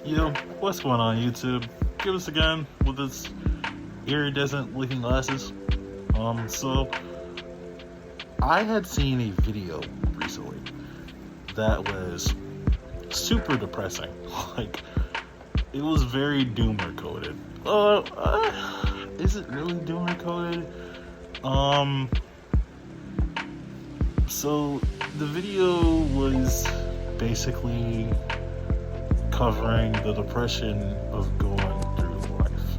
Yo, what's going on YouTube? Give us again with this iridescent looking glasses. So I had seen a video recently that was super depressing. Like, it was very doomer coded. Is it really doomer coded? So the video was basically covering the depression of going through life.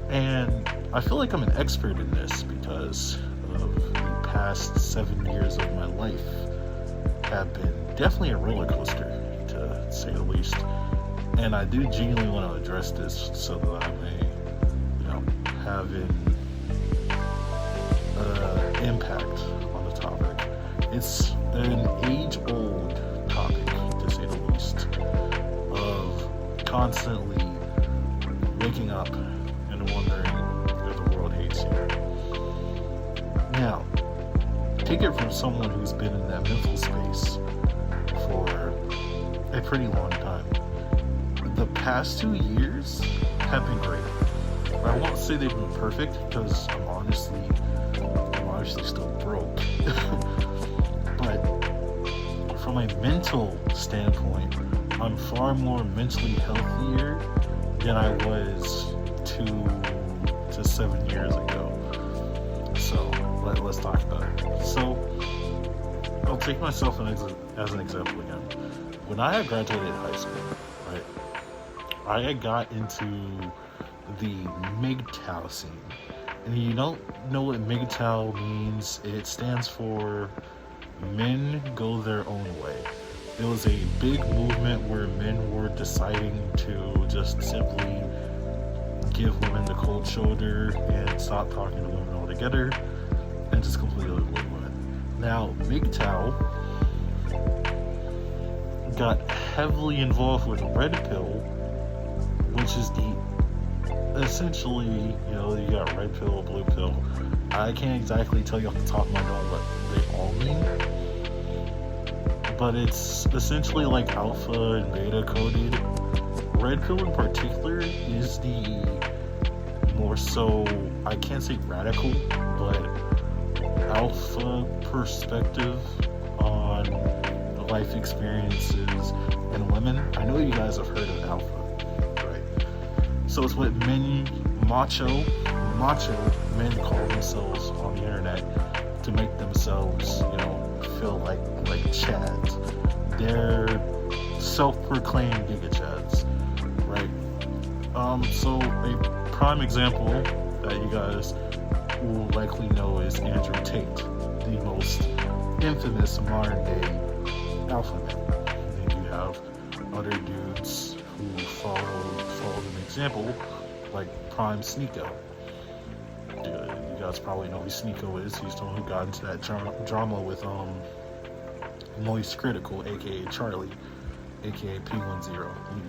And I feel like I'm an expert in this because of the past 7 years of my life have been definitely a roller coaster, to say the least. And I do genuinely want to address this so that I may, have an impact on the topic. It's an age-old topic, to say the least, of constantly waking up and wondering if the world hates you. Now, take it from someone who's been in that mental space for a pretty long time. The past 2 years have been great. I won't say they've been perfect because I'm honestly still broke. But from a mental standpoint, I'm far more mentally healthier than I was 2 to 7 years ago. So let's talk about it. So I'll take myself as an example again. When I had graduated high school, right, I had got into the MGTOW scene. And you don't know what MGTOW means. It stands for Men Go Their Own Way. It was a big movement where men were deciding to just simply give women the cold shoulder and stop talking to women altogether and just completely avoid women. Now, MGTOW got heavily involved with Red Pill, which is essentially, you got red pill, blue pill. I can't exactly tell you off the top of my dome what they all mean, but it's essentially like alpha and beta coded. Red pill in particular is the more so, I can't say radical, but alpha perspective on life experiences and women. I know you guys have heard of alpha. So it's what macho men call themselves on the internet to make themselves, feel like chads. They're self-proclaimed giga chads, right? So a prime example that you guys will likely know is Andrew Tate, the most infamous modern day alpha man. And then you have other dudes who followed an example, like Prime Sneeko. You guys probably know who Sneeko is. He's the one who got into that drama with Moist Critical, aka Charlie, aka P10.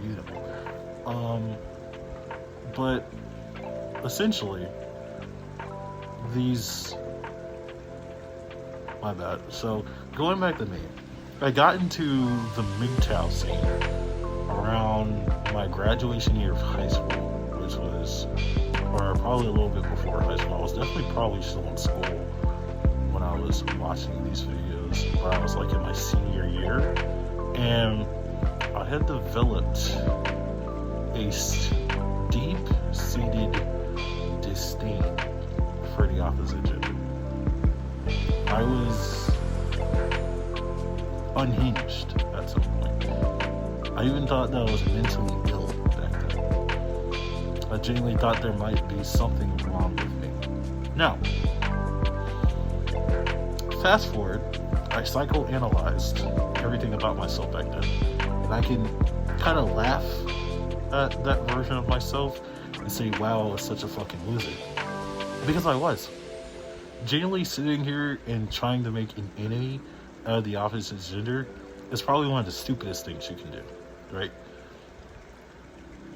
You know. But essentially, my bad. So going back to me, I got into the MGTOW scene around my graduation year of high school, which was, or probably a little bit before high school. I was definitely probably still in school when I was watching these videos, but I was like in my senior year, and I had developed a deep-seated disdain for the opposite gender. I was unhinged at some point. I even thought that I was mentally ill back then. I genuinely thought there might be something wrong with me. Now, fast forward, I psychoanalyzed everything about myself back then. And I can kind of laugh at that version of myself and say, wow, I was such a fucking loser. Because I was. Genuinely sitting here and trying to make an enemy out of the opposite gender is probably one of the stupidest things you can do, right?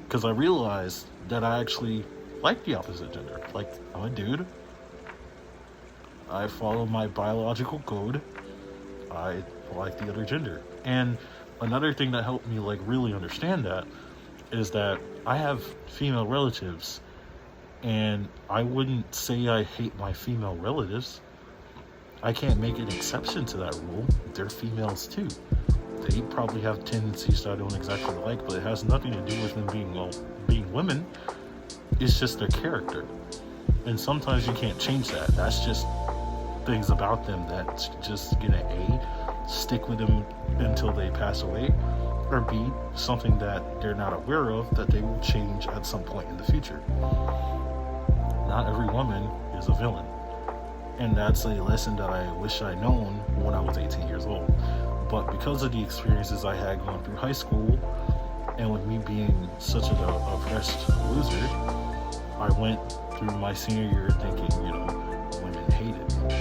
Because I realized that I actually like the opposite gender. Like, I'm a dude. I follow my biological code. I like the other gender. And Another thing that helped me like really understand that is that I have female relatives, and I wouldn't say I hate my female relatives. I can't make an exception to that rule. They're females too. They probably have tendencies that I don't exactly like, but it has nothing to do with them being women. It's just their character. And sometimes you can't change that. That's just things about them that's just gonna A, stick with them until they pass away, or B, something that they're not aware of that they will change at some point in the future. Not every woman is a villain. And that's a lesson that I wish I'd known when I was 18 years old. But because of the experiences I had going through high school, and with me being such an oppressed loser, I went through my senior year thinking, women hated me.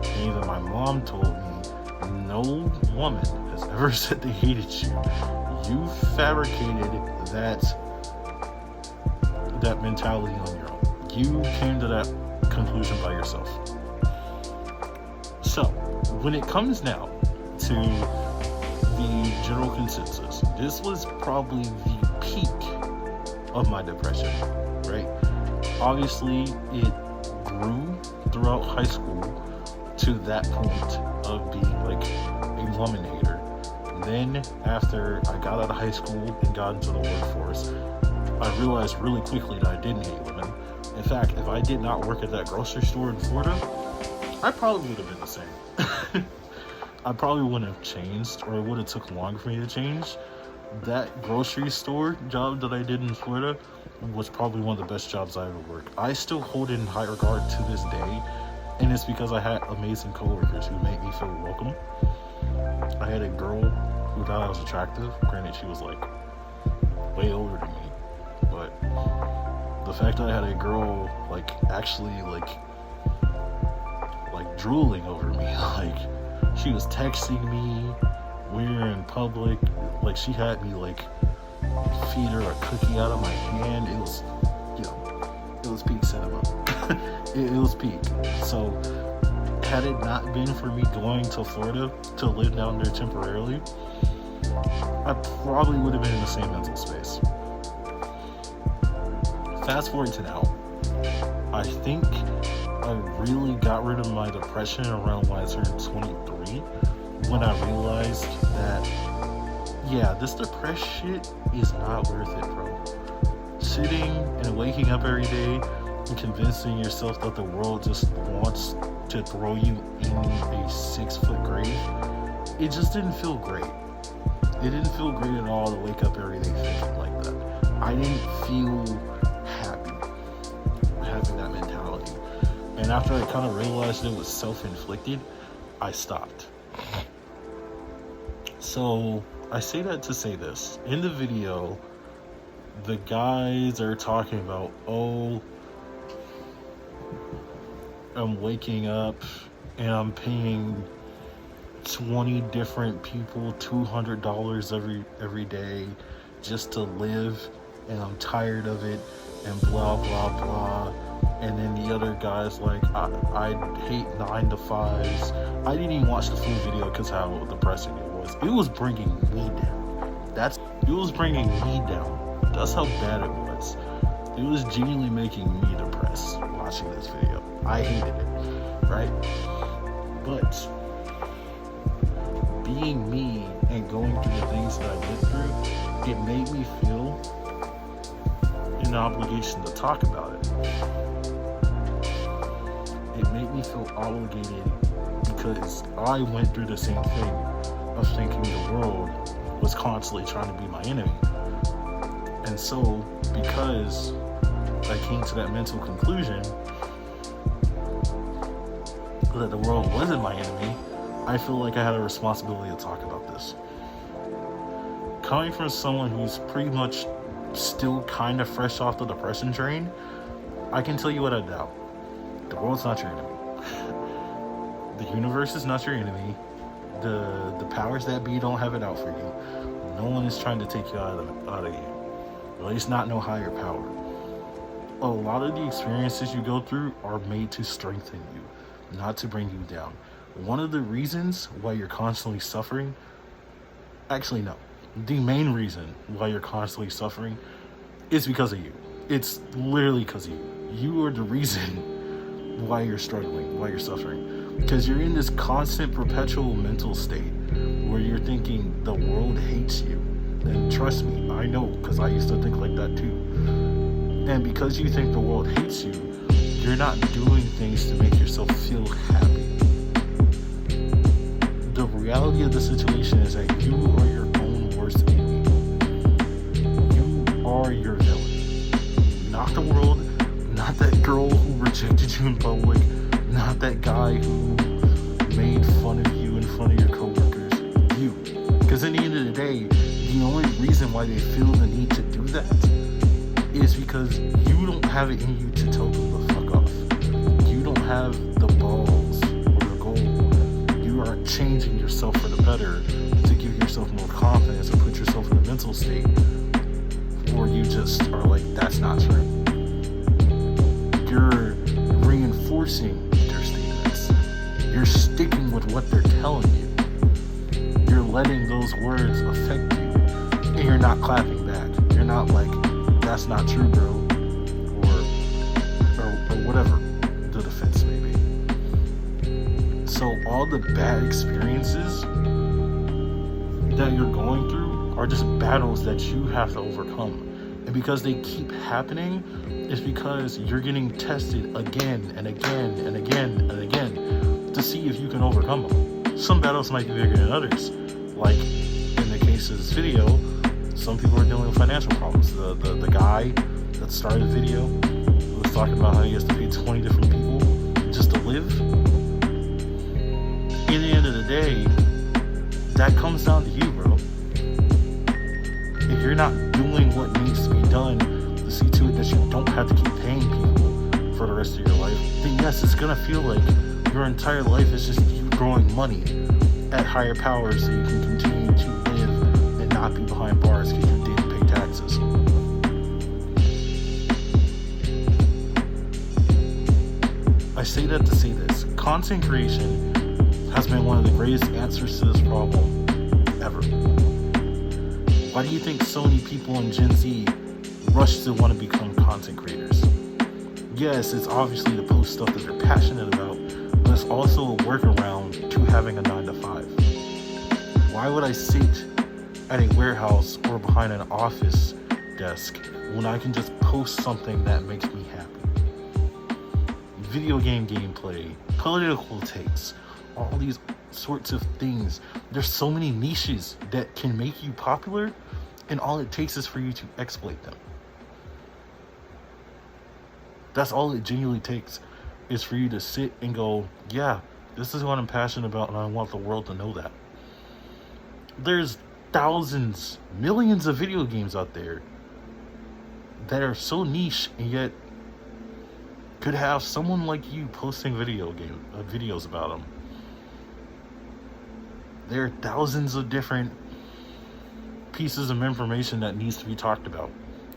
And even my mom told me, no woman has ever said they hated you. You fabricated that mentality on your own. You came to that conclusion by yourself. So, when it comes now to the general consensus, this was probably the peak of my depression, right? Obviously, it grew throughout high school to that point of being like a woman hater. Then, after I got out of high school and got into the workforce, I realized really quickly that I didn't hate women. In fact, if I did not work at that grocery store in Florida, I probably would have been the same. I probably wouldn't have changed, or it would have took longer for me to change. That grocery store job that I did in Florida was probably one of the best jobs I ever worked. I still hold it in high regard to this day, and it's because I had amazing coworkers who made me feel welcome. I had a girl who thought I was attractive. Granted, she was like way older than me, but the fact that I had a girl like actually like drooling over me, like she was texting me, we were in public, like she had me like feed her a cookie out of my hand. It was, it was peak cinema. it was peak. So had it not been for me going to Florida to live down there temporarily, I probably would have been in the same mental space. Fast forward to now, I think I really got rid of my depression around when I turned 23, when I realized that, yeah, this depressed shit is not worth it, bro. Sitting and waking up every day and convincing yourself that the world just wants to throw you in a 6-foot grave, it just didn't feel great. It didn't feel great at all to wake up every day thinking like that. I didn't feel happy having that mentality. And after I kind of realized it was self-inflicted, I stopped. So I say that to say this. In the video, the guys are talking about, I'm waking up and I'm paying 20 different people $200 every day just to live, and I'm tired of it, and blah blah blah. And then the other guy's like, I hate 9 to 5s. I didn't even watch the full video because how depressing it was. It was bringing me down. It was bringing me down. That's how bad it was. It was genuinely making me depressed watching this video. I hated it, right? But being me and going through the things that I went through, it made me feel an obligation to talk about it. It made me feel obligated because I went through the same thing of thinking the world was constantly trying to be my enemy. And so, because I came to that mental conclusion that the world wasn't my enemy, I feel like I had a responsibility to talk about this. Coming from someone who's pretty much still kind of fresh off the depression train, I can tell you what I doubt. The world's not your enemy. The universe is not your enemy. The powers that be don't have it out for you. No one is trying to take you out of you. At least not no higher power. A lot of the experiences you go through are made to strengthen you, not to bring you down. One of the reasons why you're constantly suffering Actually, no. The main reason why you're constantly suffering is because of you. It's literally because of you. You are the reason why you're struggling, why you're suffering. Because you're in this constant, perpetual mental state where you're thinking the world hates you. And trust me, I know, because I used to think like that too. And because you think the world hates you, you're not doing things to make yourself feel happy. The reality of the situation is that you are your own worst enemy. You are your villain. Not the world, not that girl who rejected you in public, not that guy who made fun of you in front of your coworkers. You. Because at the end of the day, the only reason why they feel the need to do that is because you don't have it in you to tell them to fuck off. You don't have the balls or the goal. You aren't changing yourself for the better to give yourself more confidence or put yourself in a mental state, or you just are like, that's not true. You're reinforcing their statements. You're sticking with what they're telling you. You're letting those words affect you, and you're not clapping back. You're not like, that's not true, bro, or whatever the defense may be. So all the bad experiences that you're going through are just battles that you have to overcome. And because they keep happening, it's because you're getting tested again and again and again and again to see if you can overcome them. Some battles might be bigger than others. Like in the case of this video, some people are dealing with financial problems. The guy that started the video was talking about how he has to pay 20 different people just to live. In the end of the day, that comes down to you, bro. If you're not doing what needs to be done to see to it that you don't have to keep paying people for the rest of your life, then yes, it's gonna feel like your entire life is just you throwing money at higher powers so you can continue to live and not be behind bars because you didn't pay taxes. I say that to say this. Content creation has been one of the greatest answers to this problem ever. Why do you think so many people in Gen Z rush to want to become content creators? Yes, it's obviously to post stuff that they're passionate about, but it's also a workaround to having a 9-to-5. Why would I sit at a warehouse or behind an office desk when I can just post something that makes me happy? Video game gameplay, political takes, all these sorts of things. There's so many niches that can make you popular, and all it takes is for you to exploit them. That's all it genuinely takes, is for you to sit and go, yeah, this is what I'm passionate about, and I want the world to know that. There's thousands, millions of video games out there that are so niche, and yet could have someone like you posting videos about them. There are thousands of different pieces of information that needs to be talked about.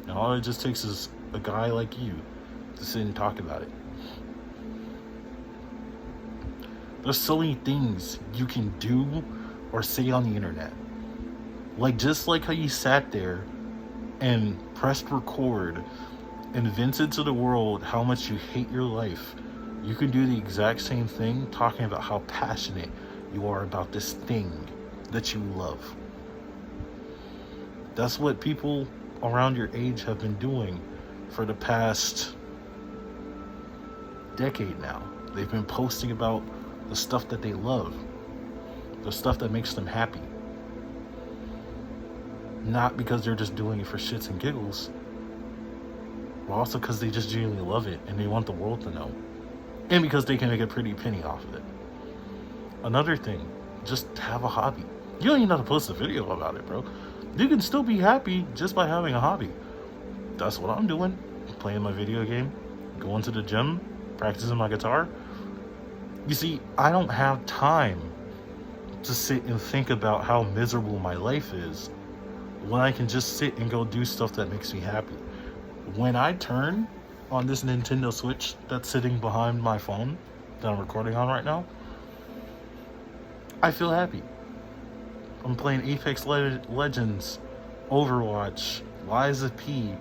And all it just takes is a guy like you to sit and talk about it. There's so many things you can do or say on the internet. Like, just like how you sat there and pressed record and vented to the world how much you hate your life, you can do the exact same thing talking about how passionate you are about this thing that you love. That's what people around your age have been doing for the past decade now. They've been posting about the stuff that they love, the stuff that makes them happy. Not because they're just doing it for shits and giggles, but also because they just genuinely love it and they want the world to know. And because they can make a pretty penny off of it. Another thing, just have a hobby. You don't even have to post a video about it, bro. You can still be happy just by having a hobby. That's what I'm doing. Playing my video game, going to the gym, practicing my guitar. You see, I don't have time to sit and think about how miserable my life is when I can just sit and go do stuff that makes me happy. When I turn on this Nintendo Switch that's sitting behind my phone that I'm recording on right now, I feel happy. I'm playing Apex Legends, Overwatch, Lies of P,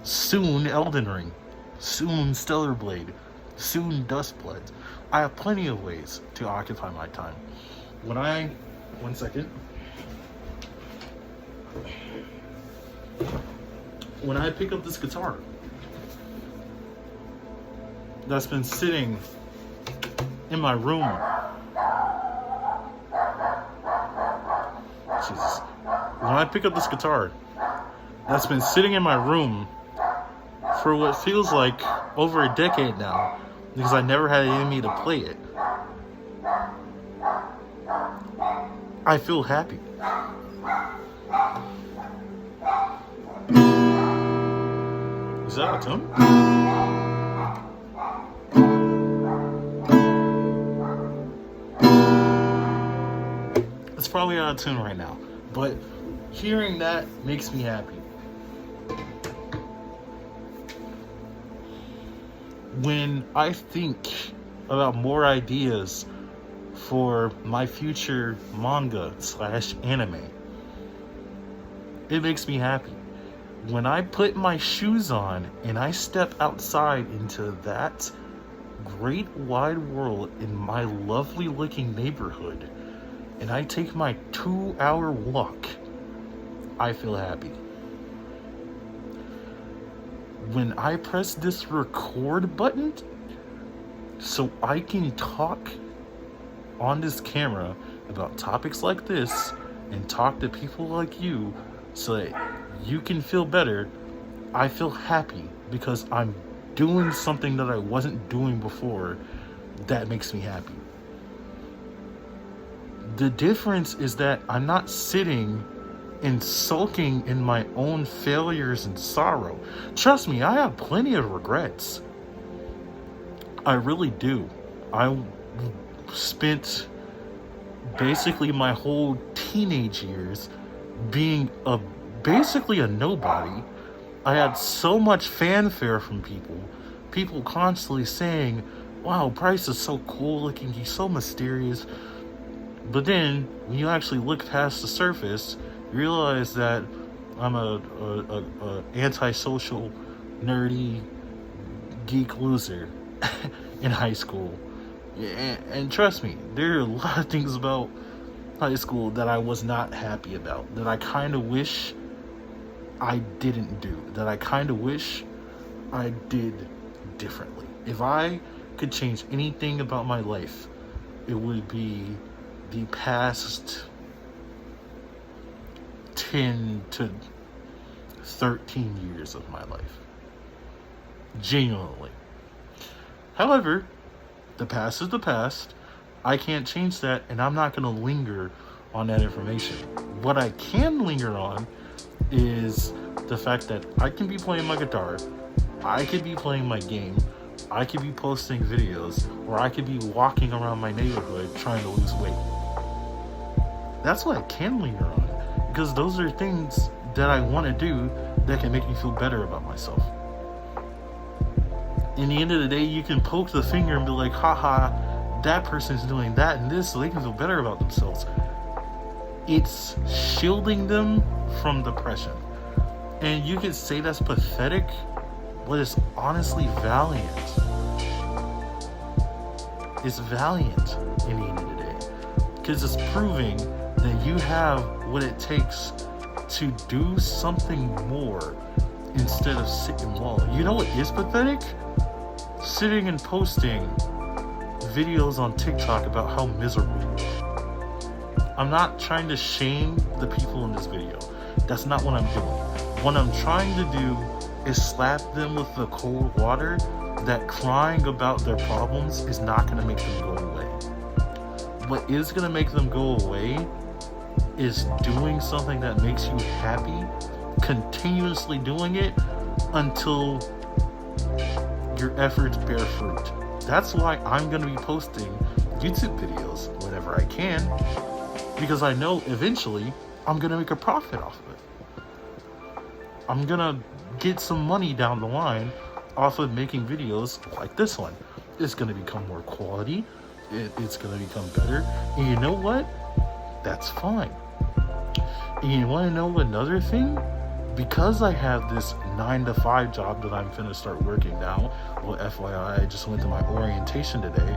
soon Elden Ring, soon Stellar Blade, soon Dustblood. I have plenty of ways to occupy my time. One second. When I pick up this guitar that's been sitting in my room, Jesus. When I pick up this guitar that's been sitting in my room for what feels like over a decade now, because I never had it in me to play it, I feel happy. Is that a tune? It's probably out of tune right now, but hearing that makes me happy. When I think about more ideas for my future manga/anime, it makes me happy. When I put my shoes on and I step outside into that great wide world in my lovely looking neighborhood, and I take my 2-hour walk, I feel happy. When I press this record button so I can talk on this camera about topics like this and talk to people like you so that you can feel better, I feel happy because I'm doing something that I wasn't doing before that makes me happy. The difference is that I'm not sitting and sulking in my own failures and sorrow. Trust me, I have plenty of regrets. I really do. I spent basically my whole teenage years being basically a nobody. I had so much fanfare from people constantly saying, wow, Bryce is so cool looking, he's so mysterious. But then when you actually look past the surface, you realize that I'm a antisocial, nerdy, geek loser in high school. And trust me, there are a lot of things about high school that I was not happy about, that I kind of wish I didn't do, that I kind of wish I did differently. If I could change anything about my life, it would be the past 10 to 13 years of my life. Genuinely. However, the past is the past. I can't change that, and I'm not going to linger on that information. What I can linger on is the fact that I can be playing my guitar, I could be playing my game, I could be posting videos, or I could be walking around my neighborhood trying to lose weight. That's what I can linger on, because those are things that I want to do that can make me feel better about myself. In the end of the day, you can poke the finger and be like, haha, that person's doing that and this so they can feel better about themselves. It's shielding them from depression. And you could say that's pathetic, but it's honestly valiant. It's valiant in the end of the day, because it's proving that you have what it takes to do something more instead of sit and wallow. You know what is pathetic? Sitting and posting videos on TikTok about how miserable you are. I'm not trying to shame the people in this video. That's not what I'm doing. What I'm trying to do is slap them with the cold water that crying about their problems is not going to make them go away. What is going to make them go away is doing something that makes you happy, continuously doing it until your efforts bear fruit. That's why I'm going to be posting YouTube videos whenever I can, because I know eventually I'm going to make a profit off of it. I'm going to get some money down the line off of making videos like this one. It's going to become more quality. It's going to become better. And you know what? That's fine. And you want to know another thing? Because I have this 9 to 5 job that I'm finna start working now, well, FYI, I just went to my orientation today.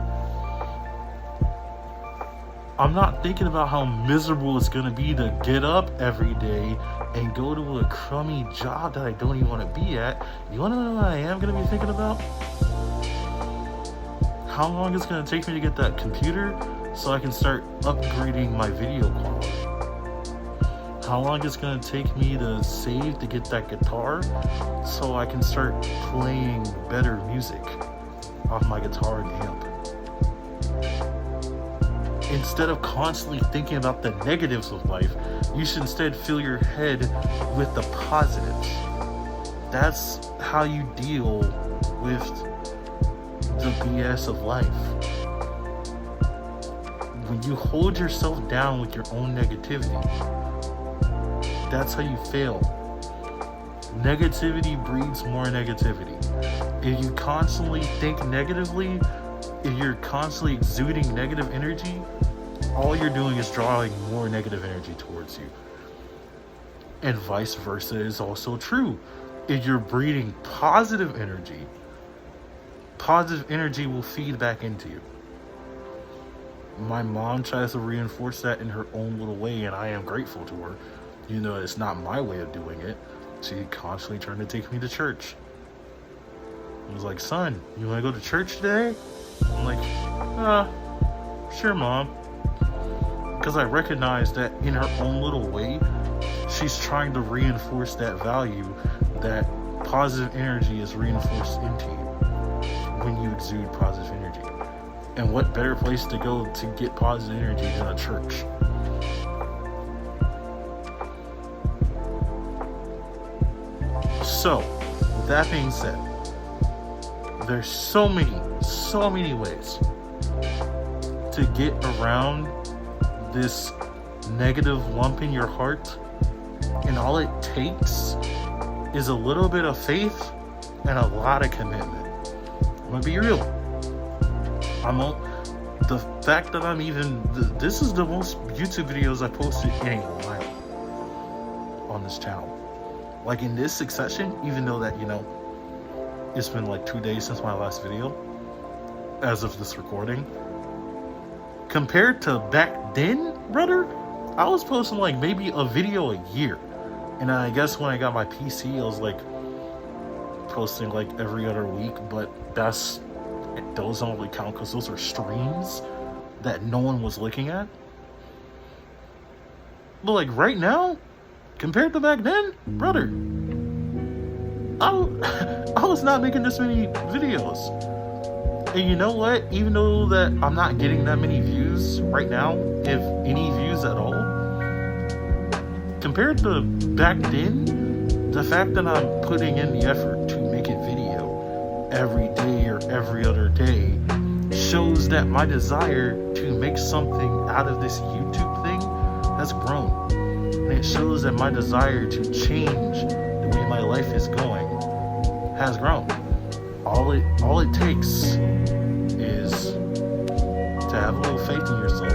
I'm not thinking about how miserable it's gonna be to get up every day and go to a crummy job that I don't even want to be at. You wanna know what I am gonna be thinking about? How long it's gonna take me to get that computer so I can start upgrading my video quality. How long it's gonna take me to save to get that guitar so I can start playing better music off my guitar and amp. Instead of constantly thinking about the negatives of life, you should instead fill your head with the positives. That's how you deal with the BS of life. When you hold yourself down with your own negativity, that's how you fail. Negativity breeds more negativity. If you constantly think negatively, if you're constantly exuding negative energy, all you're doing is drawing more negative energy towards you. And vice versa is also true. If you're breeding positive energy will feed back into you. My mom tries to reinforce that in her own little way, and I am grateful to her. You know, it's not my way of doing it. She constantly trying to take me to church. I was like, son, you want to go to church today? I'm like, sure, Mom. Because I recognize that in her own little way, she's trying to reinforce that value that positive energy is reinforced into you when you exude positive energy. And what better place to go to get positive energy than a church? So, with that being said, there's so many ways to get around this negative lump in your heart, and all it takes is a little bit of faith and a lot of commitment. I'm gonna be real. The fact that this is the most YouTube videos I posted in a while on this channel. Like in this succession, even though that, it's been like 2 days since my last video, as of this recording. Compared to back then, brother, I was posting like maybe a video a year. And I guess when I got my PC, I was like posting like every other week, but those don't really count because those are streams that no one was looking at. But like right now, compared to back then, brother, I was not making this many videos. And you know what? Even though that I'm not getting that many views right now, if any views at all, compared to back then, the fact that I'm putting in the effort to make a video every day or every other day shows that my desire to make something out of this YouTube thing has grown. And it shows that my desire to change the way my life is going has grown. All it takes is to have a little faith in yourself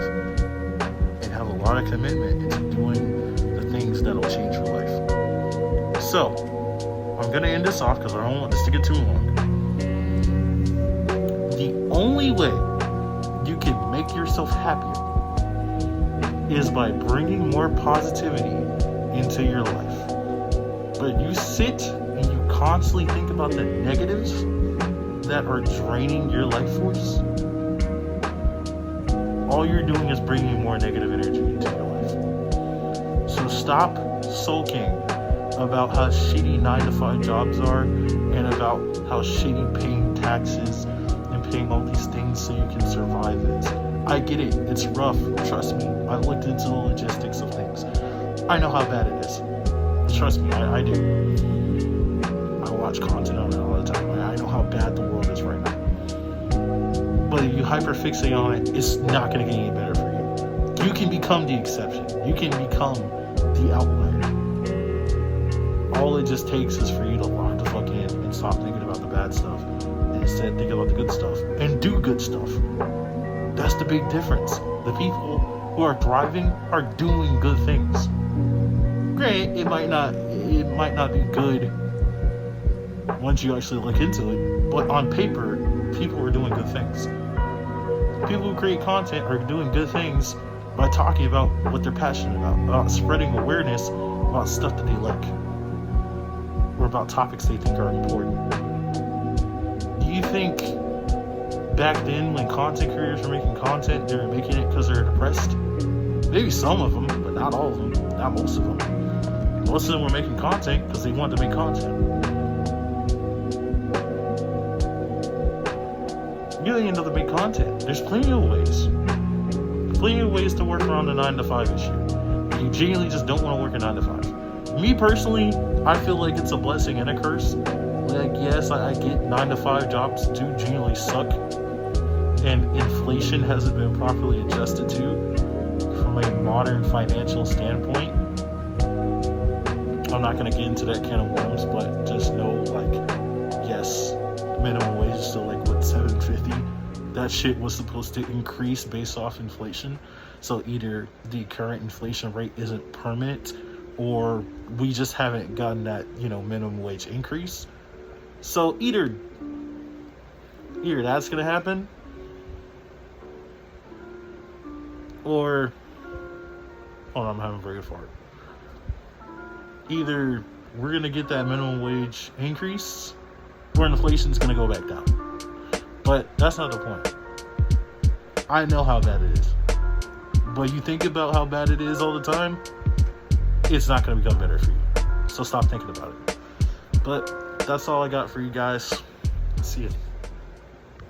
and have a lot of commitment into doing the things that'll change your life. So, I'm gonna end this off because I don't want this to get too long. The only way you can make yourself happier is by bringing more positivity into your life. But you sit and you constantly think about the negatives that are draining your life force, all you're doing is bringing more negative energy into your life. So stop sulking about how shitty 9 to 5 jobs are and about how shitty paying taxes and paying all these things so you can survive it. I get it, it's rough, trust me. I looked into the logistics of things. I know how bad it is. Trust me, I do. I watch content on it all the time. I know how bad the world is right now. But if you hyperfixate on it, it's not going to get any better for you. You can become the exception. You can become the outlier. All it just takes is for you to lock the fuck in and stop thinking about the bad stuff and instead think about the good stuff and do good stuff. That's the big difference. The people who are thriving are doing good things. Great, it might not be good once you actually look into it, but on paper, people are doing good things. People who create content are doing good things by talking about what they're passionate about spreading awareness about stuff that they like, or about topics they think are important. Do you think back then when content creators were making content, they were making it because they're depressed? Maybe some of them, but not all of them, not most of them. Most of them were making content because they wanted to make content. You ain't able to make content. There's plenty of ways. Plenty of ways to work around the 9 to 5 issue. You genuinely just don't want to work a 9 to 5. Me personally, I feel like it's a blessing and a curse. Like, yes, I get 9 to 5 jobs do genuinely suck, and inflation hasn't been properly adjusted to from a modern financial standpoint. I'm not going to get into that can of worms, but just know, like, yes, minimum wage is still like, what, $7.50? That shit was supposed to increase based off inflation. So either the current inflation rate isn't permanent, or we just haven't gotten that, minimum wage increase. So either that's gonna happen, or hold on, I'm having a very good fart. Either we're gonna get that minimum wage increase, or inflation's gonna go back down. But that's not the point. I know how bad it is. But you think about how bad it is all the time, it's not going to become better for you. So stop thinking about it. But that's all I got for you guys. See ya.